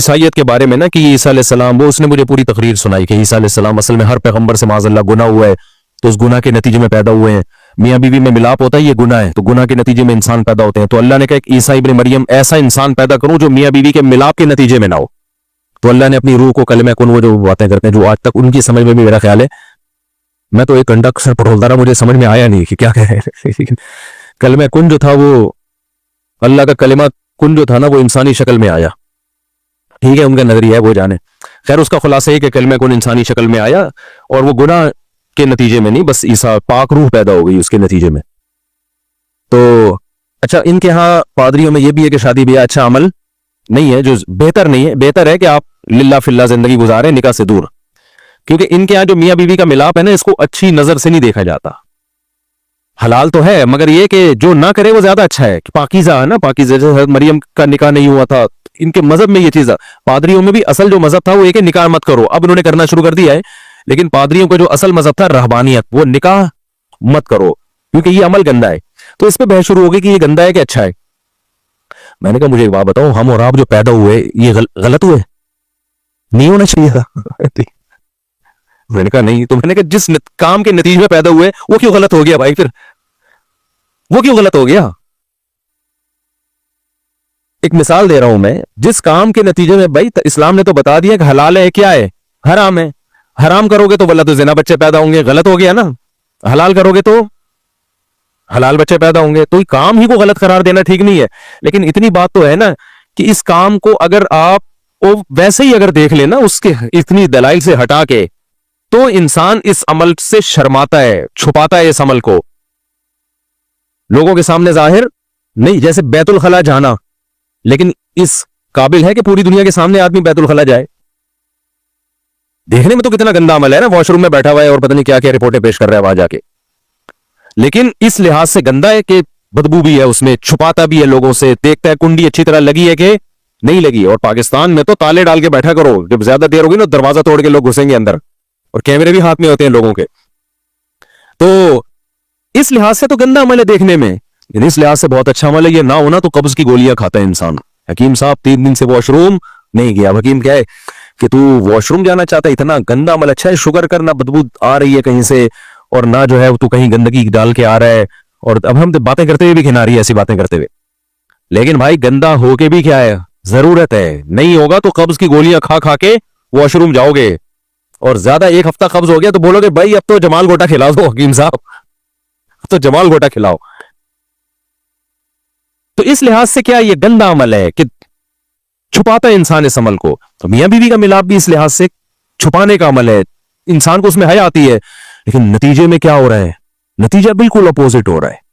عیسائیت کے بارے میں نا کہ عیسیٰ علیہ السلام، وہ اس نے مجھے پوری تقریر سنائی کہ عیسیٰ علیہ السلام اصل میں ہر پیغمبر سے معاذ اللہ گناہ ہوا ہے، تو اس گناہ کے نتیجے میں پیدا ہوئے ہیں. میاں بیوی میں ملاپ ہوتا ہے، یہ گناہ ہے، تو گناہ کے نتیجے میں انسان پیدا ہوتے ہیں. تو اللہ نے کہا کہ عیسیٰ ابن مریم ایسا انسان پیدا کروں جو میاں بیوی کے ملاپ کے نتیجے میں نہ ہو. تو اللہ نے اپنی روح کو کلمہ کن، وہ جو باتیں کرتے ہیں جو آج تک ان کی سمجھ میں بھی میرا خیال ہے، میں تو ایک گھنٹہ سر پٹولتا رہا، مجھے سمجھ میں آیا نہیں کہ کیا کہہ رہے ہیں. کلمہ کن جو تھا، وہ اللہ کا کلمہ کن جو تھا نا، وہ انسانی شکل میں آیا. ٹھیک ہے، ان کا نظریہ ہے، وہ جانے. خیر، اس کا خلاصہ ہے کہ کلمہ کن انسانی شکل میں آیا، اور وہ گناہ کے نتیجے میں نہیں، بس عیسیٰ پاک روح پیدا ہو گئی اس کے نتیجے میں. تو اچھا، ان کے ہاں پادریوں میں یہ بھی ہے کہ شادی بیاہ اچھا عمل نہیں ہے، جو بہتر نہیں ہے. بہتر ہے کہ آپ للہ فی اللہ زندگی گزاریں نکاح سے دور، کیونکہ ان کے ہاں جو میاں بیوی کا ملاپ ہے نا، اس کو اچھی نظر سے نہیں دیکھا جاتا. حلال تو ہے، مگر یہ کہ جو نہ کرے وہ زیادہ اچھا ہے. کہ پاکیزہ ہے نا، پاکیزہ، جیسے حضرت مریم کا نکاح نہیں ہوا تھا، ان کے مذہب میں یہ چیز ہے. پادریوں میں بھی اصل جو مذہب تھا وہ یہ کہ نکاح مت کرو. اب انہوں نے کرنا شروع کر دیا ہے، لیکن پادریوں کا جو اصل مذہب تھا رہبانیت، وہ نکاح مت کرو کیونکہ یہ عمل گندا ہے. تو اس پہ بحث شروع ہو گئی کہ یہ گندا ہے کہ اچھا ہے. میں نے کہا مجھے ایک بات بتاؤ، ہم اور آپ جو پیدا ہوئے یہ غلط ہوئے؟ نہیں ہونا چاہیے تھا. میں نے کہا نہیں. تو میں نے کہا جس کام کے نتیجے میں پیدا ہوئے وہ کیوں غلط ہو گیا بھائی؟ پھر وہ کیوں غلط ہو گیا؟ ایک مثال دے رہا ہوں میں. جس کام کے نتیجے میں بھائی اسلام نے تو بتا دیا کہ حلال ہے، کیا ہے؟ حرام ہے. حرام کرو گے تو ولد الزنا بچے پیدا ہوں گے، غلط ہو گیا نا. حلال کرو گے تو حلال بچے پیدا ہوں گے. تو کام ہی کو غلط قرار دینا ٹھیک نہیں ہے. لیکن اتنی بات تو ہے نا کہ اس کام کو اگر آپ ویسے ہی اگر دیکھ لیں نا، اس کے اتنی دلائل سے ہٹا کے، تو انسان اس عمل سے شرماتا ہے، چھپاتا ہے اس عمل کو لوگوں کے سامنے ظاہر نہیں. جیسے بیت الخلا جانا، لیکن اس قابل ہے کہ پوری دنیا کے سامنے آدمی بیت الخلا جائے؟ دیکھنے میں تو کتنا گندا عمل ہے نا، واش روم میں بیٹھا ہوا ہے اور پتہ نہیں کیا کیا رپورٹیں پیش کر رہا ہے وہاں جا کے. لیکن اس لحاظ سے گندا ہے کہ بدبو بھی ہے اس میں، چھپاتا بھی ہے لوگوں سے، دیکھتا ہے کنڈی اچھی طرح لگی ہے کہ نہیں لگی. اور پاکستان میں تو تالے ڈال کے بیٹھا کرو، جب زیادہ دیر ہوگی نا دروازہ توڑ کے لوگ گھسیں گے اندر، اور کیمرے بھی ہاتھ میں ہوتے ہیں لوگوں کے. تو اس لحاظ سے تو گندا عمل ہے دیکھنے میں، لیکن اس لحاظ سے بہت اچھا عمل ہے. یہ نہ ہونا تو قبض کی گولیاں کھاتا ہے انسان. حکیم صاحب 3 دن سے واش روم نہیں گیا. حکیم کیا ہے کہ تو واش روم جانا چاہتا ہے؟ اتنا گندا عمل. اچھا ہے شوگر کر، نہ بدبو آ رہی ہے کہیں سے، اور نہ جو ہے تو کہیں گندگی ڈال کے آ رہا ہے. اور اب ہم باتیں کرتے ہوئے بھی گھن آ رہی ہے ایسی باتیں کرتے ہوئے. لیکن بھائی گندا ہو کے بھی کیا ہے، ضرورت ہے. نہیں ہوگا تو قبض کی گولیاں کھا کھا کے واش روم جاؤ گے، اور زیادہ ایک ہفتہ قبض ہو گیا تو بولو گے بھائی اب تو جمال گوٹا کھلا دو حکیم صاحب، اب تو جمال گوٹا کھلاؤ. تو اس لحاظ سے کیا یہ گندا عمل ہے کہ چھپاتا ہے انسان اس عمل کو. تو میاں بیوی کا ملاپ بھی اس لحاظ سے چھپانے کا عمل ہے. انسان کو اس میں حیا آتی ہے، لیکن نتیجے میں کیا ہو رہا ہے؟ نتیجہ بالکل اپوزٹ ہو رہا ہے.